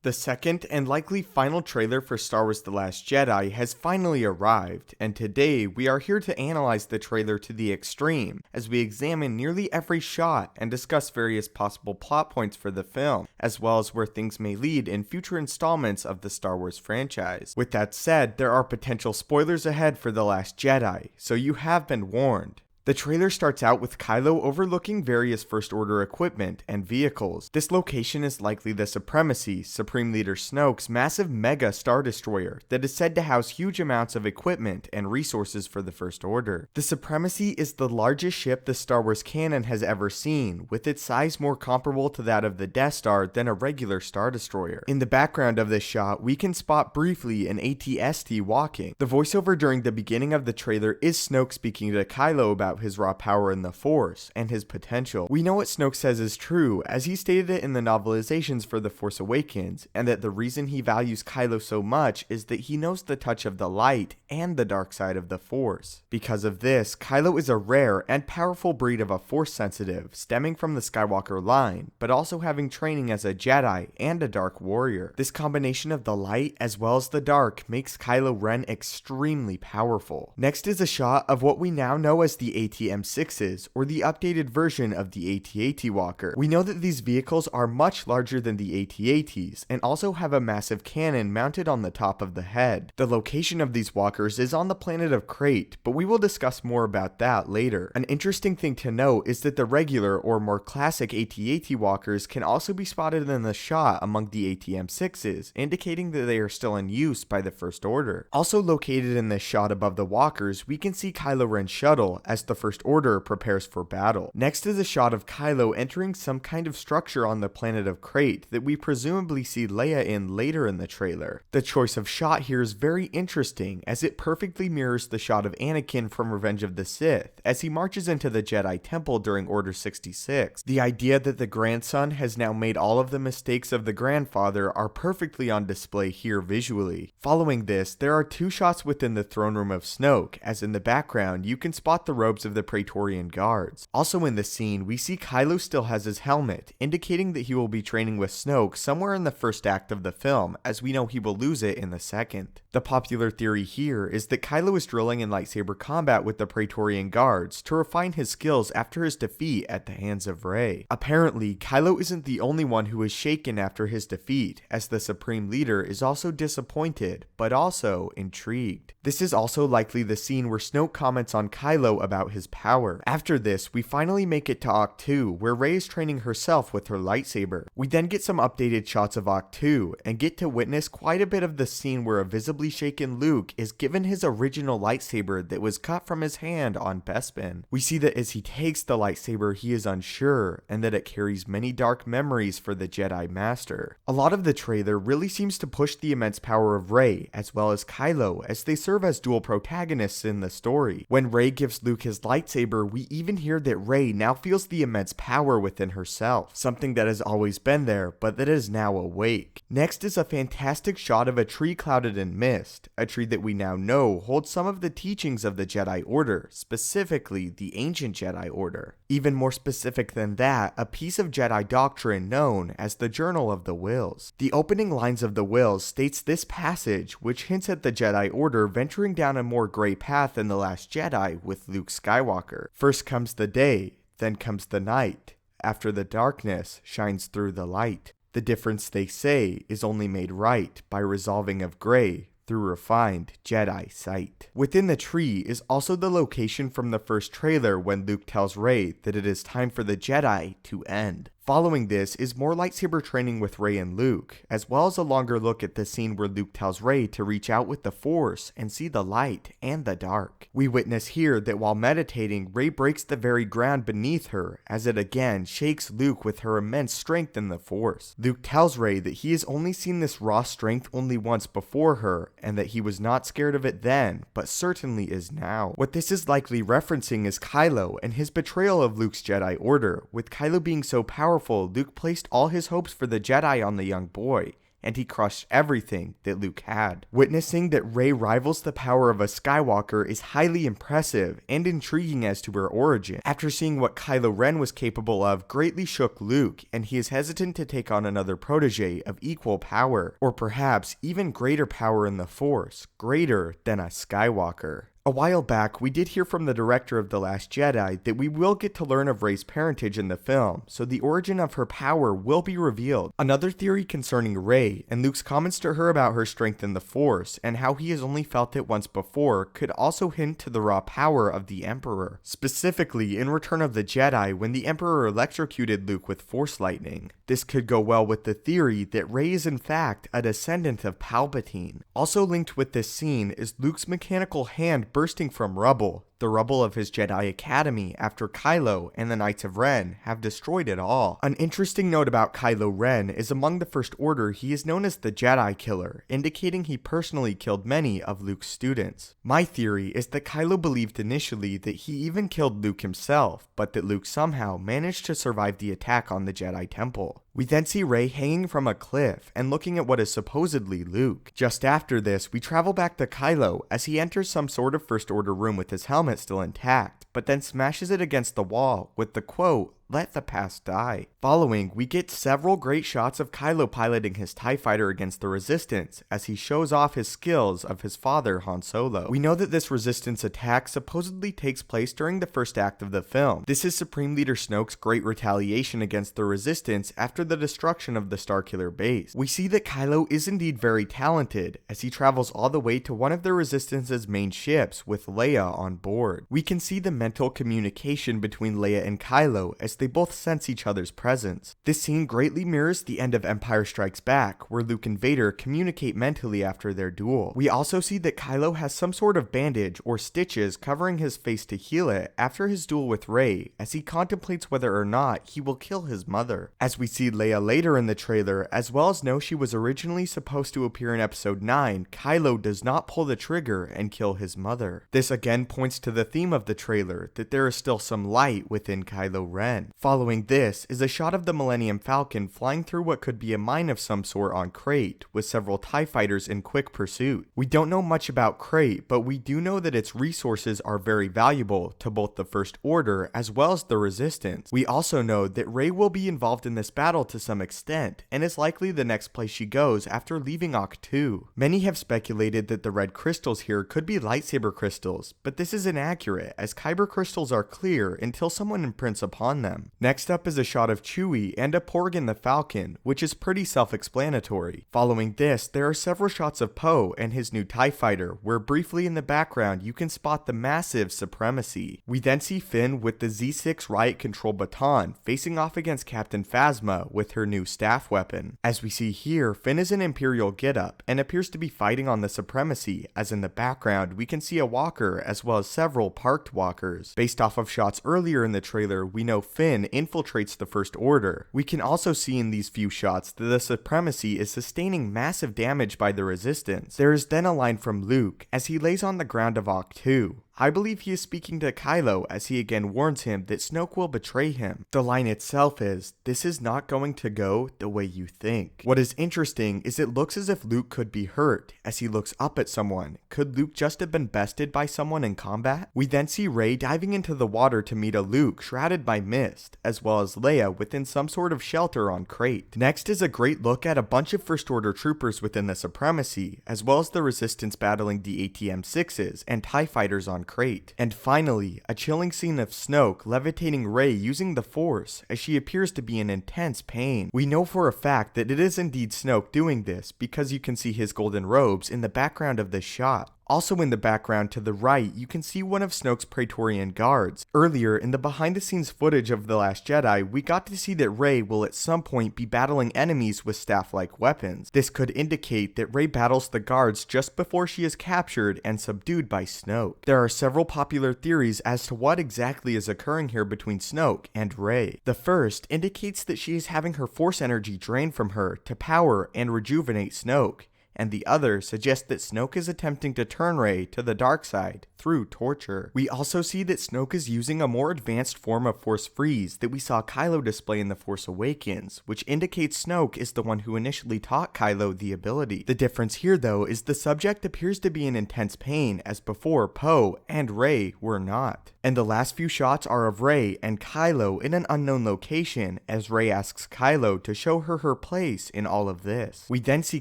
The second and likely final trailer for Star Wars The Last Jedi has finally arrived, and today we are here to analyze the trailer to the extreme as we examine nearly every shot and discuss various possible plot points for the film, as well as where things may lead in future installments of the Star Wars franchise. With that said, there are potential spoilers ahead for The Last Jedi, so you have been warned. The trailer starts out with Kylo overlooking various First Order equipment and vehicles. This location is likely the Supremacy, Supreme Leader Snoke's massive mega Star Destroyer that is said to house huge amounts of equipment and resources for the First Order. The Supremacy is the largest ship the Star Wars canon has ever seen, with its size more comparable to that of the Death Star than a regular Star Destroyer. In the background of this shot, we can spot briefly an AT-ST walking. The voiceover during the beginning of the trailer is Snoke speaking to Kylo about his raw power in the Force and his potential. We know what Snoke says is true, as he stated it in the novelizations for The Force Awakens, and that the reason he values Kylo so much is that he knows the touch of the light and the dark side of the Force. Because of this, Kylo is a rare and powerful breed of a Force sensitive, stemming from the Skywalker line, but also having training as a Jedi and a Dark Warrior. This combination of the light as well as the dark makes Kylo Ren extremely powerful. Next is a shot of what we now know as the AT-M6s, or the updated version of the AT-AT Walker. We know that these vehicles are much larger than the AT-ATs, and also have a massive cannon mounted on the top of the head. The location of these walkers is on the planet of Crait, but we will discuss more about that later. An interesting thing to note is that the regular or more classic AT-AT walkers can also be spotted in the shot among the AT-M6s, indicating that they are still in use by the First Order. Also located in this shot above the walkers, we can see Kylo Ren's shuttle as the First Order prepares for battle. Next is a shot of Kylo entering some kind of structure on the planet of Crait that we presumably see Leia in later in the trailer. The choice of shot here is very interesting, as it perfectly mirrors the shot of Anakin from Revenge of the Sith as he marches into the Jedi Temple during Order 66. The idea that the grandson has now made all of the mistakes of the grandfather are perfectly on display here visually. Following this, there are two shots within the throne room of Snoke, as in the background you can spot the robes of the Praetorian Guards. Also in the scene, we see Kylo still has his helmet, indicating that he will be training with Snoke somewhere in the first act of the film, as we know he will lose it in the second. The popular theory here is that Kylo is drilling in lightsaber combat with the Praetorian Guards to refine his skills after his defeat at the hands of Rey. Apparently, Kylo isn't the only one who is shaken after his defeat, as the Supreme Leader is also disappointed, but also intrigued. This is also likely the scene where Snoke comments on Kylo about his power. After this, we finally make it to Act 2, where Rey is training herself with her lightsaber. We then get some updated shots of Act 2, and get to witness quite a bit of the scene where a visibly shaken Luke is given his original lightsaber that was cut from his hand on Bespin. We see that as he takes the lightsaber, he is unsure, and that it carries many dark memories for the Jedi Master. A lot of the trailer really seems to push the immense power of Rey, as well as Kylo, as they serve as dual protagonists in the story. When Rey gives Luke his lightsaber, we even hear that Rey now feels the immense power within herself, something that has always been there, but that is now awake. Next is a fantastic shot of a tree clouded in mist, a tree that we now know holds some of the teachings of the Jedi Order, specifically the ancient Jedi Order. Even more specific than that, a piece of Jedi doctrine known as the Journal of the Wills. The opening lines of the Wills states this passage, which hints at the Jedi Order venturing down a more gray path in The Last Jedi with Luke Skywalker. First comes the day, then comes the night. After the darkness shines through the light. The difference, they say, is only made right by resolving of gray through refined Jedi sight. Within the tree is also the location from the first trailer when Luke tells Rey that it is time for the Jedi to end. Following this is more lightsaber training with Rey and Luke, as well as a longer look at the scene where Luke tells Rey to reach out with the Force and see the light and the dark. We witness here that while meditating, Rey breaks the very ground beneath her, as it again shakes Luke with her immense strength in the Force. Luke tells Rey that he has only seen this raw strength only once before her, and that he was not scared of it then, but certainly is now. What this is likely referencing is Kylo and his betrayal of Luke's Jedi Order. With Kylo being so powerful, Luke placed all his hopes for the Jedi on the young boy, and he crushed everything that Luke had. Witnessing that Rey rivals the power of a Skywalker is highly impressive and intriguing as to her origin. After seeing what Kylo Ren was capable of greatly shook Luke, and he is hesitant to take on another protege of equal power, or perhaps even greater power in the Force, greater than a Skywalker. A while back, we did hear from the director of The Last Jedi that we will get to learn of Rey's parentage in the film, so the origin of her power will be revealed. Another theory concerning Rey, and Luke's comments to her about her strength in the Force, and how he has only felt it once before, could also hint to the raw power of the Emperor. Specifically, in Return of the Jedi, when the Emperor electrocuted Luke with Force lightning. This could go well with the theory that Rey is in fact a descendant of Palpatine. Also linked with this scene is Luke's mechanical hand bursting from rubble, the rubble of his Jedi Academy after Kylo and the Knights of Ren have destroyed it all. An interesting note about Kylo Ren is among the First Order he is known as the Jedi Killer, indicating he personally killed many of Luke's students. My theory is that Kylo believed initially that he even killed Luke himself, but that Luke somehow managed to survive the attack on the Jedi Temple. We then see Rey hanging from a cliff and looking at what is supposedly Luke. Just after this, we travel back to Kylo as he enters some sort of First Order room with his helmet still intact, but then smashes it against the wall with the quote, "Let the past die." Following, we get several great shots of Kylo piloting his TIE fighter against the Resistance as he shows off his skills of his father Han Solo. We know that this Resistance attack supposedly takes place during the first act of the film. This is Supreme Leader Snoke's great retaliation against the Resistance after the destruction of the Starkiller base. We see that Kylo is indeed very talented as he travels all the way to one of the Resistance's main ships with Leia on board. We can see the mental communication between Leia and Kylo as they both sense each other's presence. This scene greatly mirrors the end of Empire Strikes Back, where Luke and Vader communicate mentally after their duel. We also see that Kylo has some sort of bandage or stitches covering his face to heal it after his duel with Rey, as he contemplates whether or not he will kill his mother. As we see Leia later in the trailer, as well as know she was originally supposed to appear in Episode 9, Kylo does not pull the trigger and kill his mother. This again points to the theme of the trailer, that there is still some light within Kylo Ren. Following this is a shot of the Millennium Falcon flying through what could be a mine of some sort on Crait, with several TIE fighters in quick pursuit. We don't know much about Crait, but we do know that its resources are very valuable to both the First Order as well as the Resistance. We also know that Rey will be involved in this battle to some extent, and is likely the next place she goes after leaving Ahch-To. Many have speculated that the red crystals here could be lightsaber crystals, but this is inaccurate as kyber crystals are clear until someone imprints upon them. Next up is a shot of Chewie and a Porg in the Falcon, which is pretty self-explanatory. Following this, there are several shots of Poe and his new TIE fighter, where briefly in the background you can spot the massive Supremacy. We then see Finn with the Z6 riot control baton facing off against Captain Phasma with her new staff weapon. As we see here, Finn is in Imperial getup and appears to be fighting on the Supremacy, as in the background we can see a walker as well as several parked walkers. Based off of shots earlier in the trailer, we know Finn infiltrates the First Order. We can also see in these few shots that the Supremacy is sustaining massive damage by the Resistance. There is then a line from Luke as he lays on the ground of Ahch-To. I believe he is speaking to Kylo as he again warns him that Snoke will betray him. The line itself is, "This is not going to go the way you think." What is interesting is it looks as if Luke could be hurt as he looks up at someone. Could Luke just have been bested by someone in combat? We then see Rey diving into the water to meet a Luke shrouded by mist, as well as Leia within some sort of shelter on Crait. Next is a great look at a bunch of First Order troopers within the Supremacy, as well as the Resistance battling the ATM-6s and TIE fighters on Crait. And finally, a chilling scene of Snoke levitating Rey using the Force as she appears to be in intense pain. We know for a fact that it is indeed Snoke doing this because you can see his golden robes in the background of this shot. Also in the background to the right, you can see one of Snoke's Praetorian guards. Earlier, in the behind-the-scenes footage of The Last Jedi, we got to see that Rey will at some point be battling enemies with staff-like weapons. This could indicate that Rey battles the guards just before she is captured and subdued by Snoke. There are several popular theories as to what exactly is occurring here between Snoke and Rey. The first indicates that she is having her Force energy drained from her to power and rejuvenate Snoke, and the other suggests that Snoke is attempting to turn Rey to the dark side through torture. We also see that Snoke is using a more advanced form of Force Freeze that we saw Kylo display in The Force Awakens, which indicates Snoke is the one who initially taught Kylo the ability. The difference here though is the subject appears to be in intense pain, as before Poe and Rey were not. And the last few shots are of Rey and Kylo in an unknown location, as Rey asks Kylo to show her her place in all of this. We then see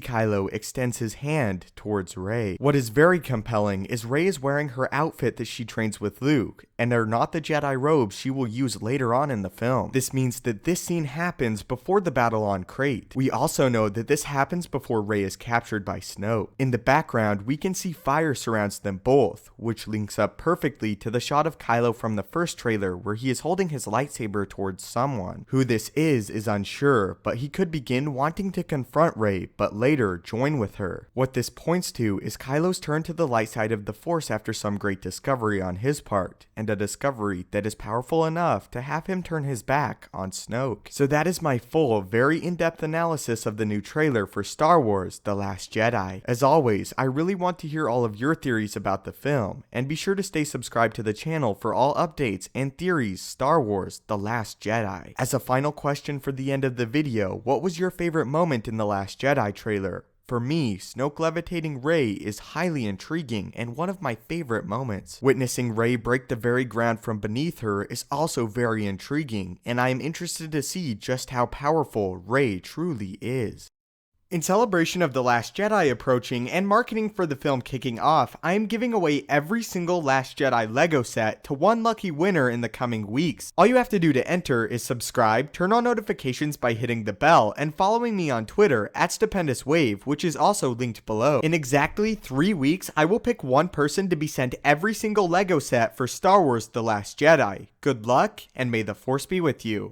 Kylo extends his hand towards Rey. What is very compelling is Rey is wearing her outfit that she trains with Luke, and are not the Jedi robes she will use later on in the film. This means that this scene happens before the battle on Crait. We also know that this happens before Rey is captured by Snoke. In the background, we can see fire surrounds them both, which links up perfectly to the shot of Kylo from the first trailer where he is holding his lightsaber towards someone. Who this is unsure, but he could begin wanting to confront Rey, but later join with her. What this points to is Kylo's turn to the light side of the Force after some great discovery on his part, and a discovery that is powerful enough to have him turn his back on Snoke. So that is my full, very in-depth analysis of the new trailer for Star Wars: The Last Jedi. As always, I really want to hear all of your theories about the film, and be sure to stay subscribed to the channel for all updates and theories Star Wars: The Last Jedi. As a final question for the end of the video, what was your favorite moment in The Last Jedi trailer? For me, Snoke levitating Rey is highly intriguing and one of my favorite moments. Witnessing Rey break the very ground from beneath her is also very intriguing, and I am interested to see just how powerful Rey truly is. In celebration of The Last Jedi approaching and marketing for the film kicking off, I am giving away every single Last Jedi Lego set to one lucky winner in the coming weeks. All you have to do to enter is subscribe, turn on notifications by hitting the bell, and following me on Twitter @StupendousWave, which is also linked below. In exactly 3 weeks, I will pick one person to be sent every single Lego set for Star Wars: The Last Jedi. Good luck, and may the Force be with you.